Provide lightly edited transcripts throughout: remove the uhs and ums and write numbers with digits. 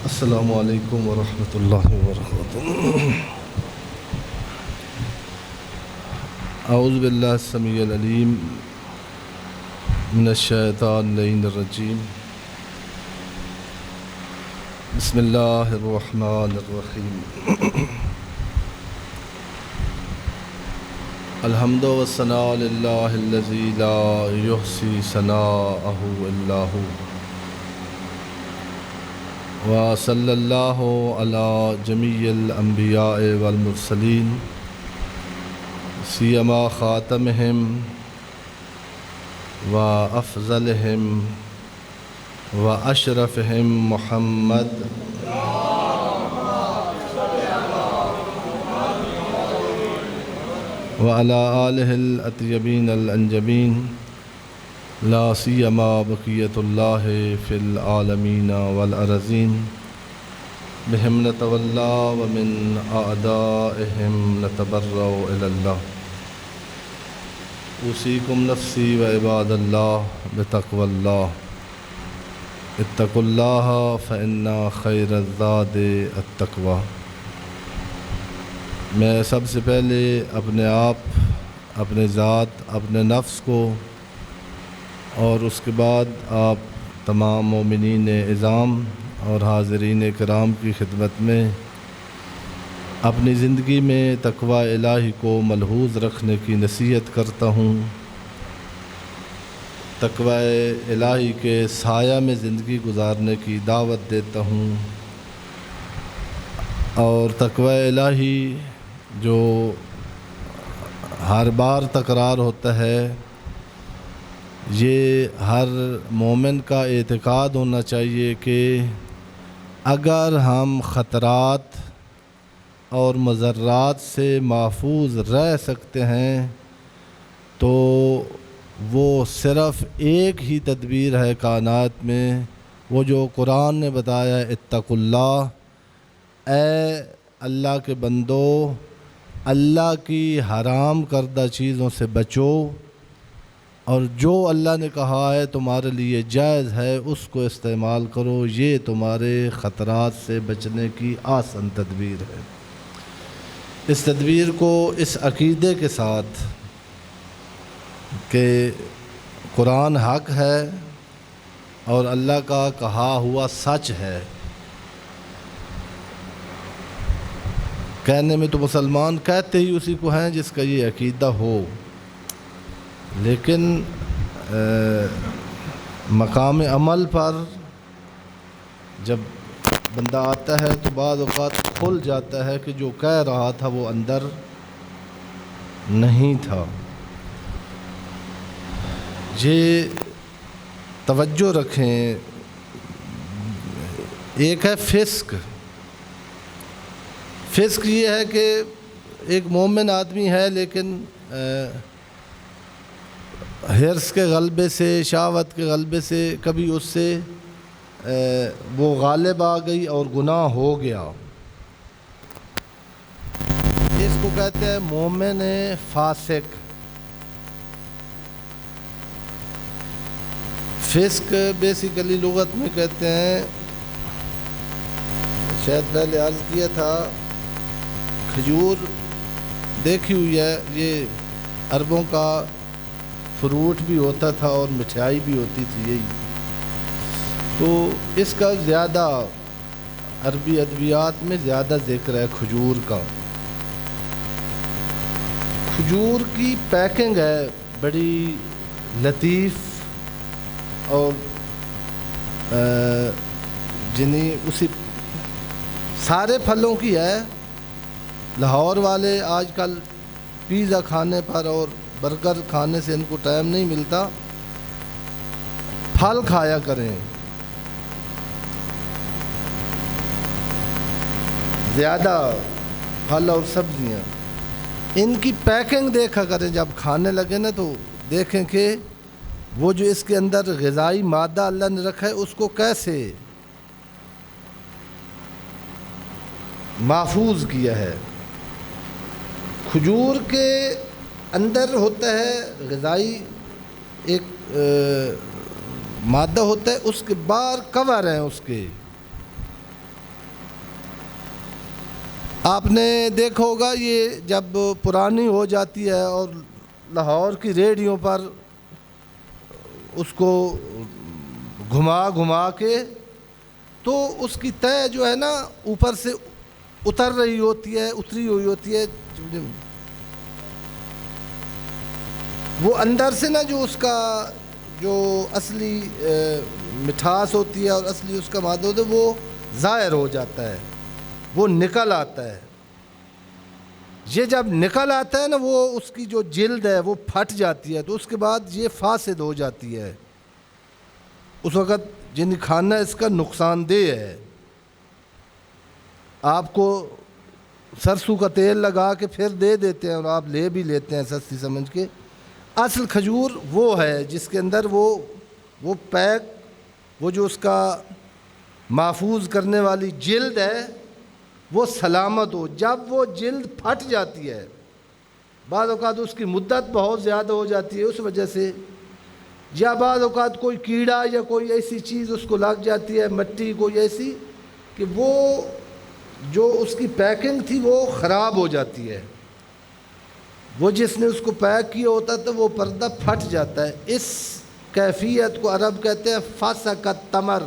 السلام علیکم ورحمۃ اللہ وبرکاتہ۔ اعوذ باللہ السمیع العلیم من الشیطان اللعین الرجیم۔ بسم اللہ الرحمن الرحیم۔ الحمد والثناء للہ الذی لا یحصی ثناءہ الا ہو، وصلی اللہ علی جمیع الانبیاء والمرسلین سیما خاتمہم وافضلہم واشرفہم محمد وعلی آلہ الاطیبین الانجبین، لا سیما بقیت اللہ فی العالمین والارضین، بہم نتولا ومن اعدائہم نتبرأ الی اللہ۔ اوصیکم نفسی و عباد اللہ بتقوی اللہ، اتقوا اللہ فإن خیر الزاد التقوی۔ میں سب سے پہلے اپنے آپ، اپنے ذات، اپنے نفس کو اور اس کے بعد آپ تمام مومنین اعظام اور حاضرین کرام کی خدمت میں اپنی زندگی میں تقوی الہی کو ملحوظ رکھنے کی نصیحت کرتا ہوں۔ تقوی الہی کے سایہ میں زندگی گزارنے کی دعوت دیتا ہوں، اور تقوی الہی جو ہر بار تکرار ہوتا ہے، یہ ہر مومن کا اعتقاد ہونا چاہیے کہ اگر ہم خطرات اور مضرات سے محفوظ رہ سکتے ہیں تو وہ صرف ایک ہی تدبیر ہے کائنات میں، وہ جو قرآن نے بتایا، اتقوا اللہ، اے اللہ کے بندو، اللہ کی حرام کردہ چیزوں سے بچو، اور جو اللہ نے کہا ہے تمہارے لیے جائز ہے اس کو استعمال کرو، یہ تمہارے خطرات سے بچنے کی آسان تدبیر ہے۔ اس تدبیر کو اس عقیدے کے ساتھ کہ قرآن حق ہے اور اللہ کا کہا ہوا سچ ہے، کہنے میں تو مسلمان کہتے ہی اسی کو ہیں جس کا یہ عقیدہ ہو، لیکن مقام عمل پر جب بندہ آتا ہے تو بعض اوقات کھل جاتا ہے کہ جو کہہ رہا تھا وہ اندر نہیں تھا۔ یہ توجہ رکھیں۔ ایک ہے فسق۔ فسق یہ ہے کہ ایک مومن آدمی ہے لیکن حرص کے غلبے سے، شہوت کے غلبے سے کبھی اس سے وہ غالب آ گئی اور گناہ ہو گیا، اس کو کہتے ہیں مومن فاسق۔ فسق بیسیکلی لغت میں کہتے ہیں، شاید پہلے عرض کیا تھا، کھجور دیکھی ہوئی ہے، یہ عربوں کا فروٹ بھی ہوتا تھا اور مٹھائی بھی ہوتی تھی، یہی تو اس کا زیادہ عربی ادبیات میں زیادہ ذکر ہے کھجور کا۔ کھجور کی پیکنگ ہے بڑی لطیف، اور جنہیں اسی سارے پھلوں کی ہے۔ لاہور والے آج کل پیزا کھانے پر اور برگر کھانے سے ان کو ٹائم نہیں ملتا، پھل کھایا کریں، زیادہ پھل اور سبزیاں۔ ان کی پیکنگ دیکھا کریں، جب کھانے لگے نا تو دیکھیں کہ وہ جو اس کے اندر غذائی مادہ اللہ نے رکھا ہے اس کو کیسے محفوظ کیا ہے۔ کھجور کے اندر ہوتا ہے غذائی ایک مادہ ہوتا ہے، اس کے باہر کور ہیں اس کے. آپ نے دیکھا ہوگا یہ جب پرانی ہو جاتی ہے اور لاہور کی ریڑھیوں پر اس کو گھما گھما کے تو اس کی تہ جو ہے نا اوپر سے اتر رہی ہوتی ہے، اتری ہوئی ہوتی ہے. وہ اندر سے نا جو اس کا جو اصلی مٹھاس ہوتی ہے اور اصلی اس کا مادہ ہوتا ہے وہ ظاہر ہو جاتا ہے، وہ نکل آتا ہے. یہ جب نکل آتا ہے نا وہ اس کی جو جلد ہے وہ پھٹ جاتی ہے، تو اس کے بعد یہ فاسد ہو جاتی ہے. اس وقت جن کھانا اس کا نقصان دہ ہے. آپ کو سرسوں کا تیل لگا کے پھر دے دیتے ہیں اور آپ لے بھی لیتے ہیں سستی سمجھ کے. اصل کھجور وہ ہے جس کے اندر وہ پیک، وہ جو اس کا محفوظ کرنے والی جلد ہے وہ سلامت ہو. جب وہ جلد پھٹ جاتی ہے، بعض اوقات اس کی مدت بہت زیادہ ہو جاتی ہے اس وجہ سے، یا بعض اوقات کوئی کیڑا یا کوئی ایسی چیز اس کو لگ جاتی ہے، مٹی کوئی ایسی کہ وہ جو اس کی پیکنگ تھی وہ خراب ہو جاتی ہے. وہ جس نے اس کو پیک کیا ہوتا ہے تو وہ پردہ پھٹ جاتا ہے. اس کیفیت کو عرب کہتے ہیں فسق التمر.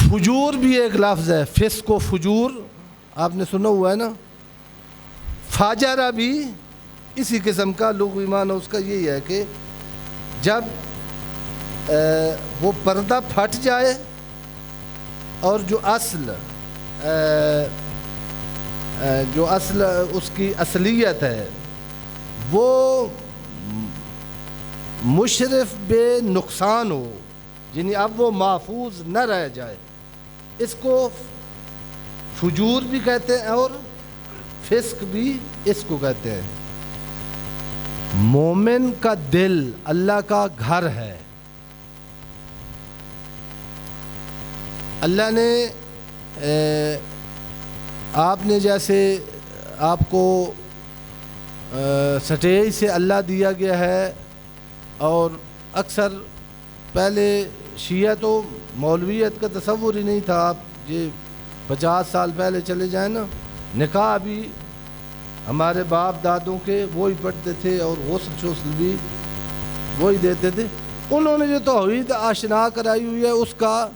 فجور بھی ایک لفظ ہے، فسق و فجور آپ نے سنا ہوا ہے نا. فاجرہ بھی اسی قسم کا لغوی معنی اس کا یہی ہے کہ جب وہ پردہ پھٹ جائے اور جو اصل اس کی اصلیت ہے وہ مشرف بے نقصان ہو، یعنی اب وہ محفوظ نہ رہ جائے. اس کو فجور بھی کہتے ہیں اور فسق بھی اس کو کہتے ہیں. مومن کا دل اللہ کا گھر ہے. اللہ نے آپ نے جیسے آپ کو سٹیج سے اللہ دیا گیا ہے، اور اکثر پہلے شیعہ تو مولویت کا تصور ہی نہیں تھا. آپ یہ 50 سال پہلے چلے جائیں نا، نکاح بھی ہمارے باپ دادوں کے وہی پڑھتے تھے اور غسل شسل بھی وہی دیتے تھے. انہوں نے جو توحید آشنا کرائی ہوئی ہے اس کا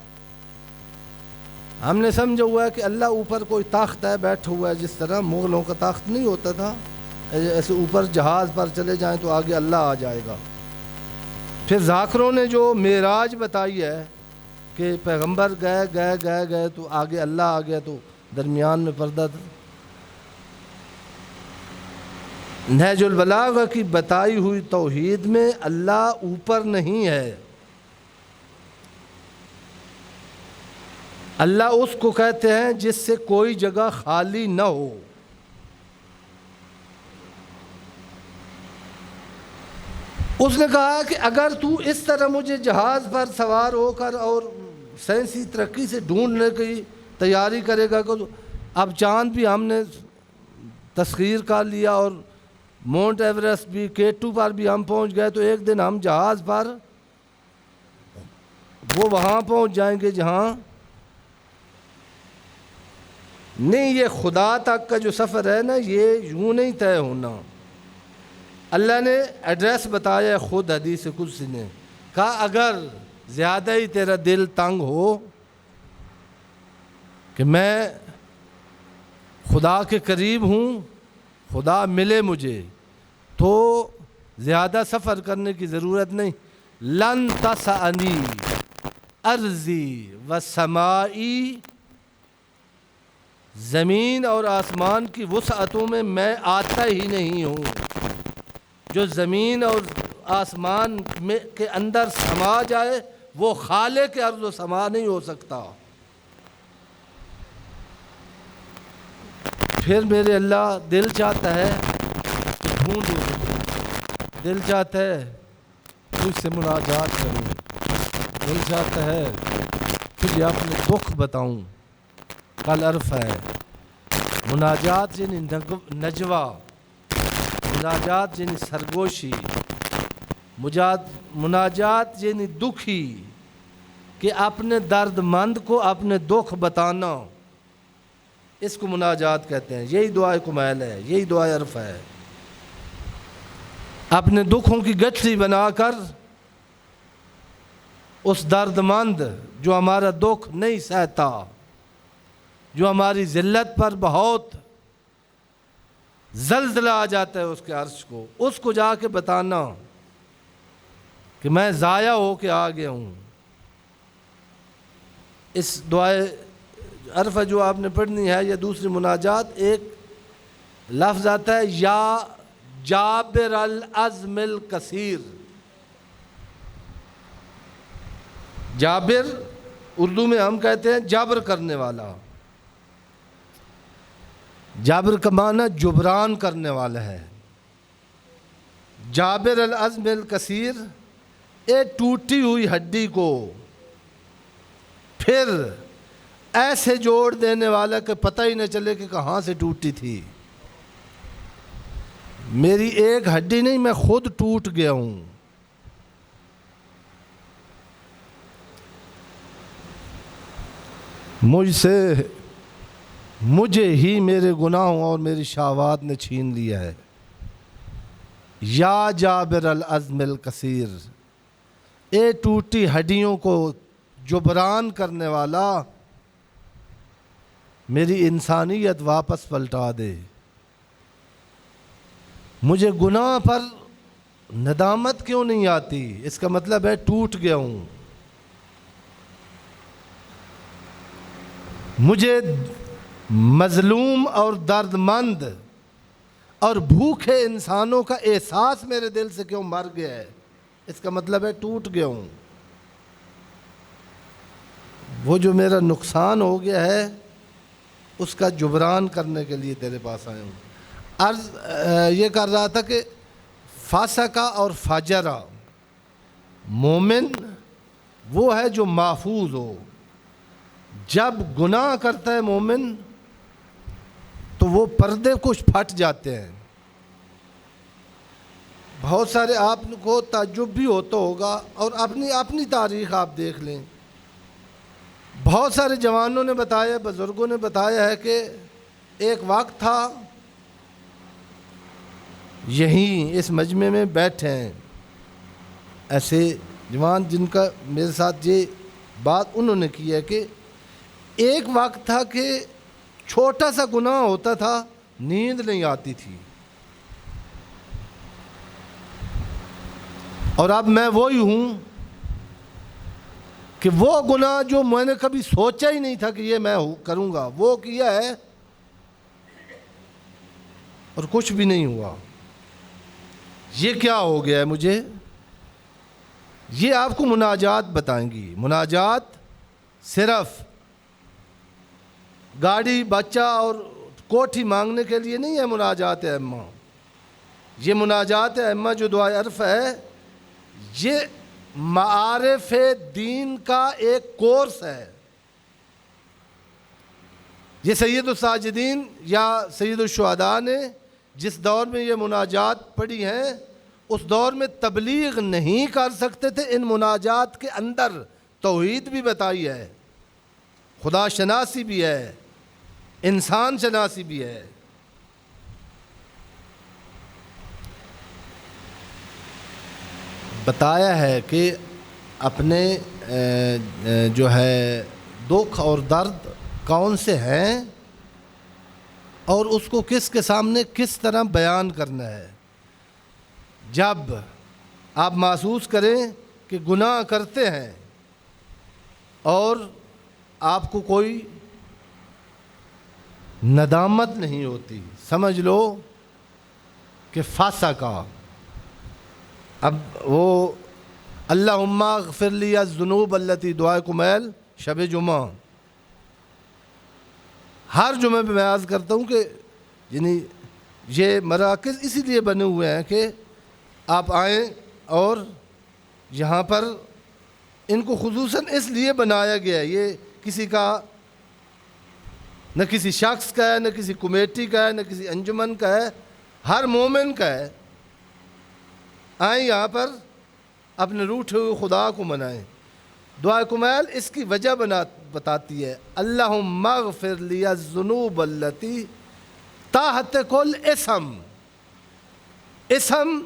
ہم نے سمجھا ہوا ہے کہ اللہ اوپر کوئی تخت ہے بیٹھا ہوا ہے، جس طرح مغلوں کا تخت نہیں ہوتا تھا ایسے اوپر جہاز پر چلے جائیں تو آگے اللہ آ جائے گا. پھر ذاکروں نے جو معراج بتائی ہے کہ پیغمبر گئے تو آگے اللہ آ گیا تو درمیان میں پردہ تھا. نہج البلاغہ کی بتائی ہوئی توحید میں اللہ اوپر نہیں ہے. اللہ اس کو کہتے ہیں جس سے کوئی جگہ خالی نہ ہو. اس نے کہا کہ اگر تو اس طرح مجھے جہاز پر سوار ہو کر اور سائنسی ترقی سے ڈھونڈنے کی تیاری کرے گا کہ اب چاند بھی ہم نے تسخیر کر لیا اور مونٹ ایوریسٹ بھی، K2 پر بھی ہم پہنچ گئے، تو ایک دن ہم جہاز پر وہ وہاں پہنچ جائیں گے جہاں نہیں. یہ خدا تک کا جو سفر ہے نا یہ یوں نہیں طے ہونا. اللہ نے ایڈریس بتایا خود حدیث قدسی نے کہا اگر زیادہ ہی تیرا دل تنگ ہو کہ میں خدا کے قریب ہوں، خدا ملے مجھے، تو زیادہ سفر کرنے کی ضرورت نہیں. لن تسعنی ارضی و سمائی، زمین اور آسمان کی وسعتوں میں آتا ہی نہیں ہوں. جو زمین اور آسمان کے اندر سما جائے وہ خالق ارض و سما نہیں ہو سکتا. پھر میرے اللہ دل چاہتا ہے ڈھونڈوں، دل چاہتا ہے تجھ سے مناجات کروں، دل چاہتا ہے تجھے اپنے دکھ بتاؤں. کل عرفہ ہے، مناجات یعنی نجوہ. مناجات یعنی سرگوشی، مناجات یعنی دکھی، کہ اپنے درد مند کو اپنے دکھ بتانا، اس کو مناجات کہتے ہیں۔ یہی دعائے کمیل ہے، یہی دعائے عرف ہے۔ اپنے دکھوں کی گٹھلی بنا کر اس درد مند جو ہمارا دکھ نہیں سہتا، جو ہماری ذلت پر بہت زلزلہ آ جاتا ہے اس کے عرش کو، اس کو جا کے بتانا کہ میں ضائع ہو کے آ گیا ہوں۔ اس دعائے عرف جو آپ نے پڑھنی ہے، یا دوسری مناجات، ایک لفظ آتا ہے یا جابر العزم الکثیر۔ جابر اردو میں ہم کہتے ہیں جبر کرنے والا، جابر کا معنی جبران کرنے والا ہے۔ جابر العزم الکثیر، ایک ٹوٹی ہوئی ہڈی کو پھر ایسے جوڑ دینے والا کہ پتہ ہی نہ چلے کہ کہاں سے ٹوٹی تھی۔ میری ایک ہڈی نہیں، میں خود ٹوٹ گیا ہوں۔ مجھے ہی میرے گناہوں اور میری شہوات نے چھین لیا ہے۔ یا جابر العزم الکثیر، اے ٹوٹی ہڈیوں کو جبران کرنے والا، میری انسانیت واپس پلٹا دے۔ مجھے گناہ پر ندامت کیوں نہیں آتی؟ اس کا مطلب ہے ٹوٹ گیا ہوں۔ مجھے مظلوم اور درد مند اور بھوکے انسانوں کا احساس میرے دل سے کیوں مر گیا ہے؟ اس کا مطلب ہے ٹوٹ گیا ہوں۔ وہ جو میرا نقصان ہو گیا ہے اس کا جبران کرنے کے لیے تیرے پاس آیا ہوں۔ عرض یہ کر رہا تھا کہ فاسقہ اور فاجرہ، مومن وہ ہے جو محفوظ ہو۔ جب گناہ کرتا ہے مومن تو وہ پردے کچھ پھٹ جاتے ہیں۔ بہت سارے آپ کو تعجب بھی ہوتا ہوگا، اور اپنی تاریخ آپ دیکھ لیں۔ بہت سارے جوانوں نے بتایا، بزرگوں نے بتایا ہے کہ ایک وقت تھا، یہیں اس مجمع میں بیٹھے ہیں ایسے جوان جن کا میرے ساتھ یہ بات انہوں نے کی ہے کہ ایک وقت تھا کہ چھوٹا سا گناہ ہوتا تھا، نیند نہیں آتی تھی، اور اب میں وہی ہوں کہ وہ گناہ جو میں نے کبھی سوچا ہی نہیں تھا کہ یہ میں کروں گا، وہ کیا ہے اور کچھ بھی نہیں ہوا۔ یہ کیا ہو گیا ہے مجھے؟ یہ آپ کو مناجات بتائیں گی۔ مناجات صرف گاڑی، بچہ اور کوٹھی مانگنے کے لیے نہیں ہے۔ مناجات ائمہ، یہ مناجات ائمہ جو دعائے عرف ہے، یہ معارف دین کا ایک کورس ہے۔ یہ سید الساجدین یا سید الشہداء نے جس دور میں یہ مناجات پڑھی ہیں، اس دور میں تبلیغ نہیں کر سکتے تھے۔ ان مناجات کے اندر توحید بھی بتائی ہے، خدا شناسی بھی ہے، انسان شناسی بھی ہے۔ بتایا ہے کہ اپنے جو ہے دکھ اور درد کون سے ہیں اور اس کو کس کے سامنے کس طرح بیان کرنا ہے۔ جب آپ محسوس کریں کہ گناہ کرتے ہیں اور آپ کو کوئی ندامت نہیں ہوتی، سمجھ لو کہ فاسقہ۔ اب وہ اللہم اغفر لی الذنوب التی دعائے کمیل شب جمعہ، ہر جمعہ پہ میں عرض کرتا ہوں کہ یعنی یہ مراکز اسی لیے بنے ہوئے ہیں کہ آپ آئیں، اور یہاں پر ان کو خصوصاً اس لیے بنایا گیا ہے، یہ کسی کا نہ کسی شخص کا ہے، نہ کسی کمیٹی کا ہے، نہ کسی انجمن کا ہے، ہر مومن کا ہے. آئیں یہاں پر اپنے روٹھے ہوئے خدا کو منائیں. دعا کمیل اس کی وجہ بتاتی ہے. اللہم اغفر لی الذنوب التی تحت کل اسم. اسم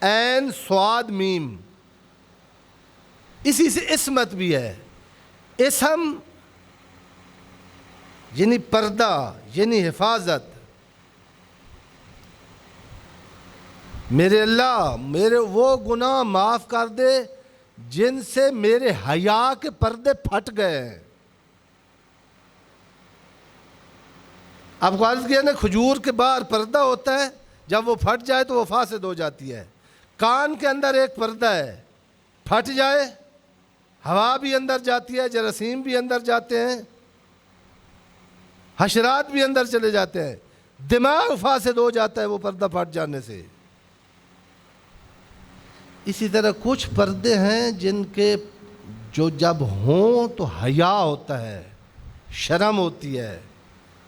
عین صاد میم، اسی سے عصمت بھی ہے. اسم یعنی پردہ، یعنی حفاظت. میرے اللہ میرے وہ گناہ معاف کر دے جن سے میرے حیا کے پردے پھٹ گئے ہیں. آپ کو عرض کیا نا، کھجور کے باہر پردہ ہوتا ہے، جب وہ پھٹ جائے تو وہ فاسد ہو جاتی ہے. کان کے اندر ایک پردہ ہے، پھٹ جائے ہوا بھی اندر جاتی ہے، جراثیم بھی اندر جاتے ہیں، حشرات بھی اندر چلے جاتے ہیں. دماغ فاسد ہو جاتا ہے وہ پردہ پھٹ جانے سے. اسی طرح کچھ پردے ہیں جن کے جو جب ہوں تو حیا ہوتا ہے، شرم ہوتی ہے،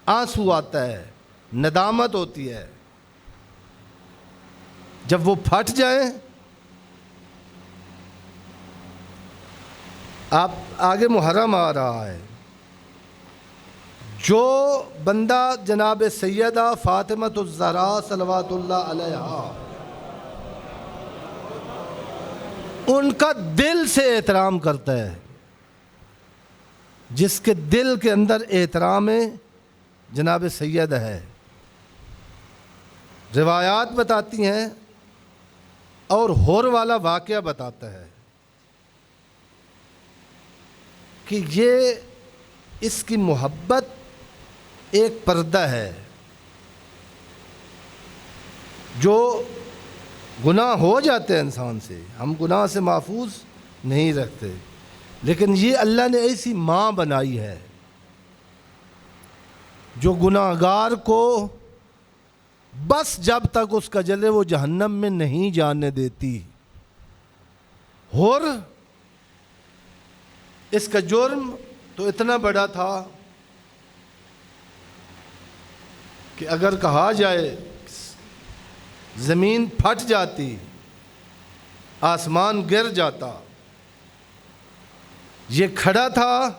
آنسو آتا ہے، ندامت ہوتی ہے. جب وہ پھٹ جائیں، آپ آگے محرم آ رہا ہے، جو بندہ جناب سیدہ فاطمۃ الزہراء صلوات اللہ علیہا ان کا دل سے احترام کرتا ہے، جس کے دل کے اندر احترام جناب سیدہ ہے، روایات بتاتی ہیں اور ہور والا واقعہ بتاتا ہے کہ یہ اس کی محبت ایک پردہ ہے. جو گناہ ہو جاتے ہیں انسان سے، ہم گناہ سے محفوظ نہیں رکھتے، لیکن یہ اللہ نے ایسی ماں بنائی ہے جو گناہگار کو بس جب تک اس کا جلے وہ جہنم میں نہیں جانے دیتی. اور اس کا جرم تو اتنا بڑا تھا کہ اگر کہا جائے زمین پھٹ جاتی، آسمان گر جاتا. یہ کھڑا تھا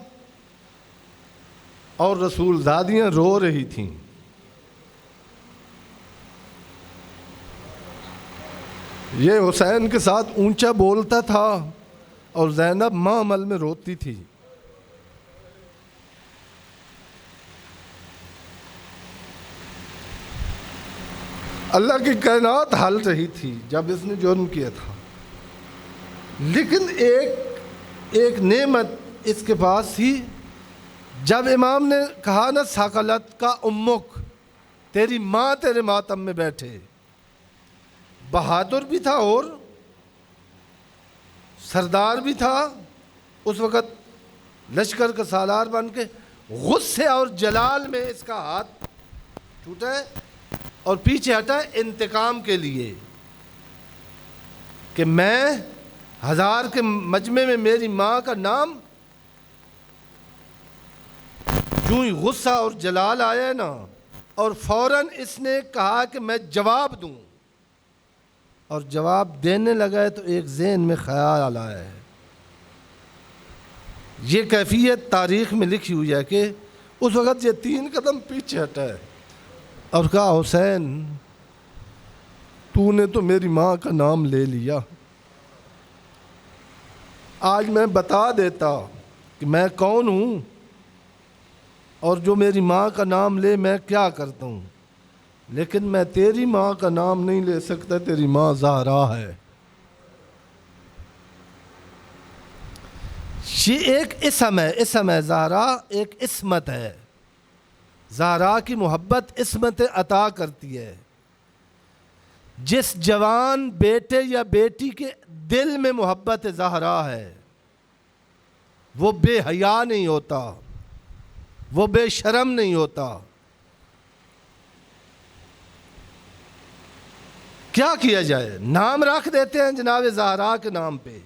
اور رسول زادیاں رو رہی تھیں. یہ حسین کے ساتھ اونچا بولتا تھا اور زینب ماں عمل میں روتی تھی. اللہ کی کائنات ہل رہی تھی جب اس نے جرم کیا تھا، لیکن ایک نعمت اس کے پاس تھی. جب امام نے کہا نا ثقلت کا امک، تیری ماں تیرے ماتم میں بیٹھے، بہادر بھی تھا اور سردار بھی تھا. اس وقت لشکر کا سالار بن کے غصے اور جلال میں اس کا ہاتھ ٹوٹا ہے اور پیچھے ہٹا انتقام کے لیے کہ میں ہزار کے مجمع میں میری ماں کا نام. جو ہی غصہ اور جلال آیا نا، اور فوراً اس نے کہا کہ میں جواب دوں، اور جواب دینے لگا ہے تو ایک ذہن میں خیال آیا ہے. یہ کیفیت تاریخ میں لکھی ہوئی ہے کہ اس وقت یہ 3 قدم پیچھے ہٹا ہے اور کہا حسین تو نے تو میری ماں کا نام لے لیا، آج میں بتا دیتا کہ میں کون ہوں اور جو میری ماں کا نام لے میں کیا کرتا ہوں، لیکن میں تیری ماں کا نام نہیں لے سکتا. تیری ماں زہرا ہے. یہ ایک اسم ہے زہرا ایک عصمت ہے. زہرا کی محبت عصمت عطا کرتی ہے. جس جوان بیٹے یا بیٹی کے دل میں محبت زہرا ہے وہ بے حیا نہیں ہوتا، وہ بے شرم نہیں ہوتا. کیا کیا جائے؟ نام رکھ دیتے ہیں جناب زہرا کے نام پہ،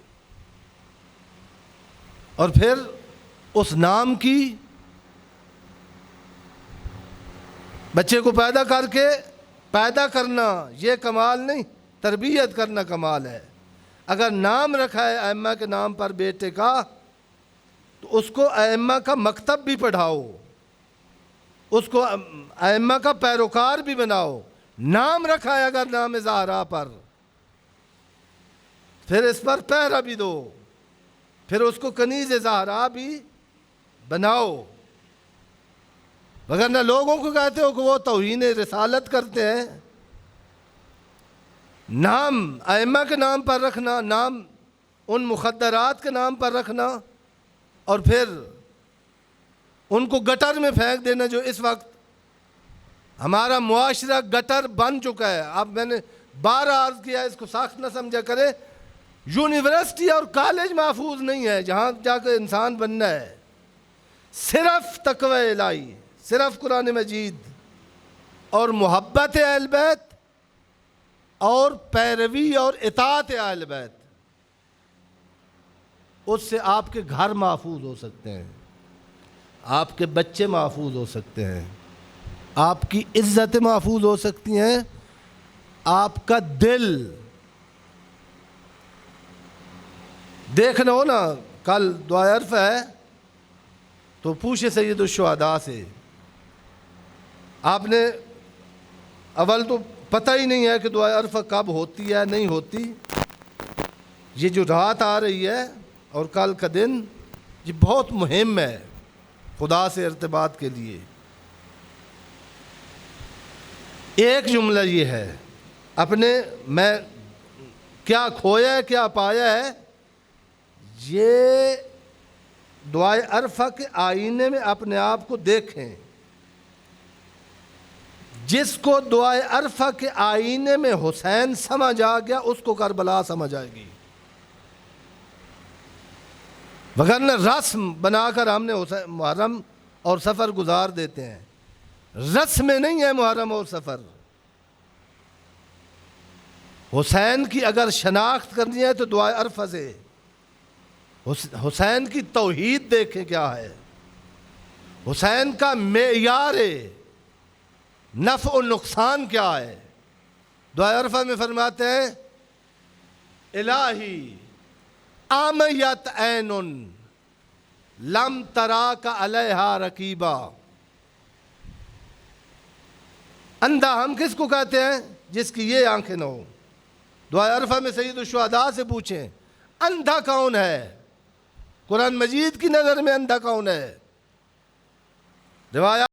اور پھر اس نام کی بچے کو پیدا کر کے پیدا کرنا یہ کمال نہیں، تربیت کرنا کمال ہے۔ اگر نام رکھا ہے ائمہ کے نام پر بیٹے کا تو اس کو ائمہ کا مکتب بھی پڑھاؤ، اس کو ائمہ کا پیروکار بھی بناؤ۔ نام رکھا ہے اگر نام زہرا پر، پھر اس پر پہرا بھی دو، پھر اس کو کنیز زہرا بھی بناؤ۔ وگرنہ لوگوں کو کہتے ہو کہ وہ توہین رسالت کرتے ہیں۔ نام ائمہ کے نام پر رکھنا، نام ان مخدرات کے نام پر رکھنا، اور پھر ان کو گٹر میں پھینک دینا، جو اس وقت ہمارا معاشرہ گٹر بن چکا ہے۔ اب میں نے بار عرض کیا، اس کو سخت نہ سمجھا کرے، یونیورسٹی اور کالج محفوظ نہیں ہے جہاں جا کے انسان بننا ہے۔ صرف تقوی الہی، صرف قرآن مجید اور محبت اہل بیت اور پیروی اور اطاعت اہل بیت، اس سے آپ کے گھر محفوظ ہو سکتے ہیں، آپ کے بچے محفوظ ہو سکتے ہیں، آپ کی عزتیں محفوظ ہو سکتی ہیں، آپ کا دل۔ دیکھنا ہو نا، کل دعائے عرفہ ہے تو پوچھے سید الشہداء سے، آپ نے اول تو پتہ ہی نہیں ہے کہ دعائے عرفہ کب ہوتی ہے نہیں ہوتی۔ یہ جو رات آ رہی ہے اور کل کا دن، یہ بہت مہم ہے خدا سے ارتباط کے لیے۔ ایک جملہ یہ ہے، اپنے میں کیا کھویا ہے کیا پایا ہے، یہ دعائے عرفہ کے آئینے میں اپنے آپ کو دیکھیں۔ جس کو دعائے عرفہ کے آئینے میں حسین سمجھ آ گیا، اس کو کربلا سمجھ آئے گی۔ وگرنہ رسم بنا کر ہم نے محرم اور سفر گزار دیتے ہیں۔ رسم میں نہیں ہے محرم اور سفر۔ حسین کی اگر شناخت کرنی ہے تو دعائے عرفہ سے۔ حسین کی توحید دیکھیں کیا ہے، حسین کا معیار نفع و نقصان کیا ہے۔ دعائے عرفہ میں فرماتے ہیں، الہی آمیت عین لم تراک علیہا رقیبا۔ اندھا ہم کس کو کہتے ہیں؟ جس کی یہ آنکھیں نہ ہو۔ دعائے عرفہ میں سید الشہداء سے پوچھیں، اندھا کون ہے؟ قرآن مجید کی نظر میں اندھا کون ہے؟ روایات